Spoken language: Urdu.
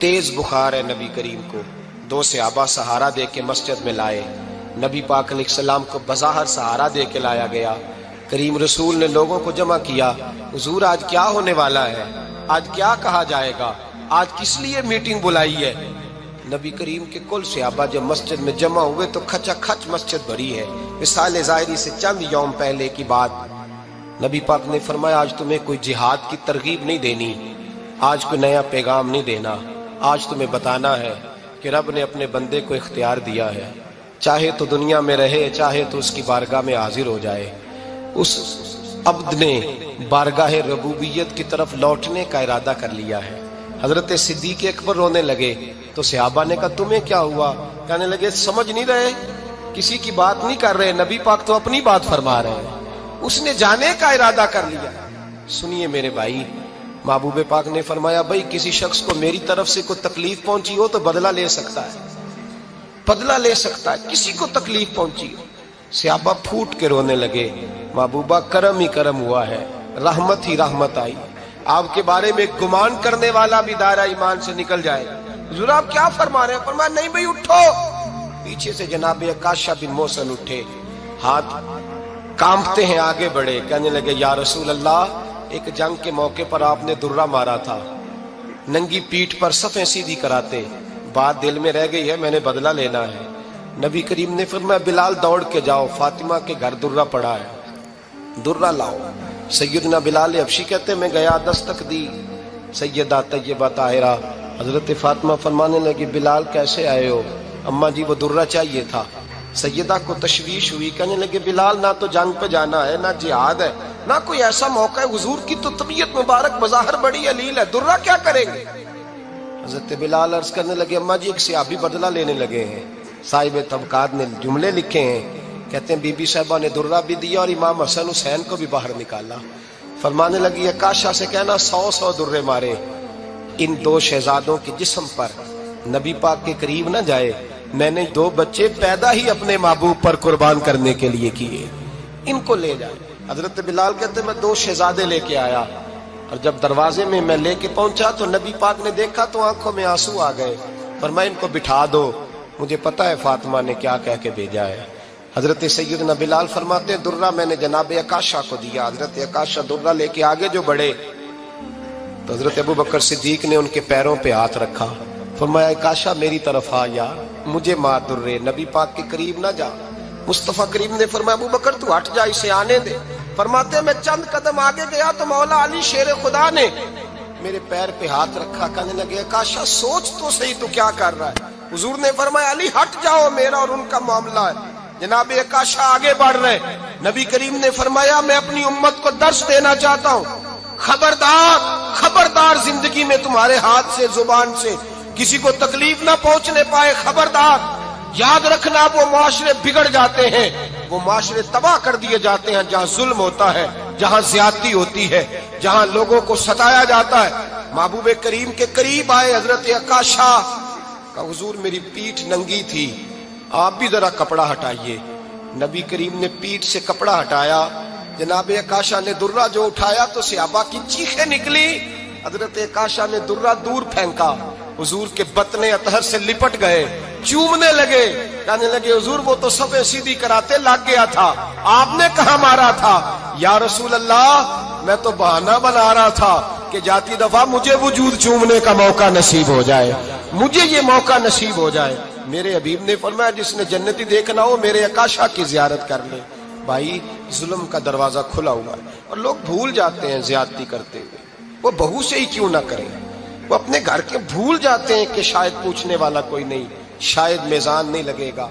تیز بخار ہے نبی کریم کو، دو صحابہ سہارا دے کے مسجد میں لائے، نبی پاک علیہ السلام کو بظاہر سہارا دے کے لایا گیا۔ کریم رسول نے لوگوں کو جمع کیا، حضور آج کیا ہونے والا ہے، آج کیا کہا جائے گا، آج کس لیے میٹنگ بلائی ہے؟ نبی کریم کے کل صحابہ جب مسجد میں جمع ہوئے تو کھچا کھچ مسجد بھری ہے۔ وصال ظاہری سے چند یوم پہلے کی بات، نبی پاک نے فرمایا آج تمہیں کوئی جہاد کی ترغیب نہیں دینی، آج کوئی نیا پیغام نہیں دینا، آج تمہیں بتانا ہے کہ رب نے اپنے بندے کو اختیار دیا ہے، چاہے تو دنیا میں رہے، چاہے تو اس کی بارگاہ میں حاضر ہو جائے۔ اس عبد نے بارگاہ ربوبیت کی طرف لوٹنے کا ارادہ کر لیا ہے۔ حضرت صدیق اکبر رونے لگے تو صحابہ نے کہا تمہیں کیا ہوا؟ کہنے لگے سمجھ نہیں رہے، کسی کی بات نہیں کر رہے، نبی پاک تو اپنی بات فرما رہے ہیں، اس نے جانے کا ارادہ کر لیا۔ سنیے میرے بھائی، محبوب پاک نے فرمایا بھائی کسی شخص کو میری طرف سے کوئی تکلیف پہنچی ہو تو بدلہ لے سکتا ہے، بدلہ لے سکتا ہے، کسی کو تکلیف پہنچی ہو۔ صحابہ پھوٹ کے رونے لگے، محبوبہ کرم ہی کرم ہوا ہے، رحمت ہی رحمت آئی، آپ کے بارے میں گمان کرنے والا بھی دائرہ ایمان سے نکل جائے گا۔ حضور آپ کیا فرما رہے ہیں؟ فرمایا نہیں بھائی اٹھو۔ پیچھے سے جناب عکاشہ بن محصن اٹھے، ہاتھ کانپتے ہیں، آگے بڑھے، کہنے لگے یا رسول اللہ، ایک جنگ کے موقع پر آپ نے درہ مارا تھا، ننگی پیٹھ پر صفیں سیدھی کراتے، بات دل میں رہ گئی ہے، میں نے بدلہ لینا ہے۔ نبی کریم نے فرمایا بلال دوڑ کے جاؤ، فاطمہ کے گھر درہ پڑا ہے، درہ لاؤ۔ سیدنا بلال حبشی کہتے ہیں میں گیا، دستک دی، سیدہ طیبہ طاہرہ حضرت فاطمہ فرمانے لگی بلال کیسے آئے ہو؟ اماں جی وہ درہ چاہیے تھا۔ سیدہ کو تشویش ہوئی، کہنے لگے بلال نہ تو جنگ پہ جانا ہے، نہ جہاد ہے، نہ کوئی ایسا موقع ہے، حضور کی تو طبیعت مبارک بظاہر بڑی علیل ہے، درہ کیا کریں گے؟ حضرت بلال عرض کرنے لگے اماں جی ایک صحابی بدلہ لینے لگے ہیں، صاحب طبقات نے جملے لکھے ہیں، کہتے ہیں بی بی صاحبہ نے درہ بھی دیا اور امام حسن حسین کو بھی باہر نکالا۔ فرمانے لگی عکاشہ سے کہنا 100 درے مارے، ان دو شہزادوں کے جسم پر نبی پاک کے قریب نہ جائے، میں نے 2 بچے پیدا ہی اپنے محبوب پر قربان کرنے کے لیے کیے، ان کو لے جائے۔ حضرت بلال کہتے میں 2 شہزادے لے کے آیا، اور جب دروازے میں میں لے کے پہنچا تو نبی پاک نے دیکھا تو آنکھوں میں آنسو آ گئے، فرمایا ان کو بٹھا دو، مجھے پتا ہے فاطمہ نے کیا کہہ کے بھیجا ہے۔ حضرت سیدنا بلال فرماتے ہیں درہ میں نے جناب عکاشہ کو دیا، حضرت عکاشہ درہ لے کے آگے جو بڑھے تو حضرت ابو بکر صدیق نے ان کے پیروں پہ ہاتھ رکھا، فرمایا عکاشہ میری طرف آ یار، مجھے مار درے، نبی پاک کے قریب نہ جا۔ مصطفیٰ کریم نے فرمایا ابو بکر تو ہٹ جا، اسے آنے دے۔ فرماتے ہیں میں چند قدم آگے گیا تو مولا علی شیر خدا نے میرے پیر پہ ہاتھ رکھا، کہنے لگے عکاشہ سوچ تو صحیح تو کیا کر رہا ہے؟ حضور نے فرمایا علی ہٹ جاؤ، میرا اور ان کا معاملہ ہے۔ جناب عکاشہ آگے بڑھ رہے، نبی کریم نے فرمایا میں اپنی امت کو درس دینا چاہتا ہوں، خبردار خبردار زندگی میں تمہارے ہاتھ سے زبان سے کسی کو تکلیف نہ پہنچنے پائے، خبردار یاد رکھنا وہ معاشرے بگڑ جاتے ہیں، وہ معاشرے تباہ کر دیے جاتے ہیں جہاں ظلم ہوتا ہے، جہاں زیادتی ہوتی ہے، جہاں لوگوں کو ستایا جاتا ہے۔ محبوب کریم کے قریب آئے حضرت عکاشہ کا حضور میری پیٹھ ننگی تھی، آپ بھی ذرا کپڑا ہٹائیے۔ نبی کریم نے پیٹھ سے کپڑا ہٹایا، جناب عکاشہ نے درہ جو اٹھایا تو صحابہ کی چیخیں نکلی، حضرت عکاشہ نے درہ دور پھینکا، حضور کے بطن اطہر سے لپٹ گئے، چومنے لگے، کہنے لگے حضور وہ تو صفیں سیدھی کراتے لگ گیا تھا، آپ نے کہاں مارا تھا؟ یا رسول اللہ میں تو بہانہ بنا رہا تھا کہ جاتی دفعہ مجھے وجود چومنے کا موقع نصیب ہو جائے، مجھے یہ موقع نصیب ہو جائے۔ میرے حبیب نے فرمایا جس نے جنتی دیکھنا ہو میرے عکاشہ کی زیارت کر لے۔ بھائی ظلم کا دروازہ کھلا ہوا ہے اور لوگ بھول جاتے ہیں زیادتی کرتے ہوئے، وہ بہو سے ہی کیوں نہ کریں، وہ اپنے گھر کے بھول جاتے ہیں کہ شاید پوچھنے والا کوئی نہیں، شاید میزان نہیں لگے گا۔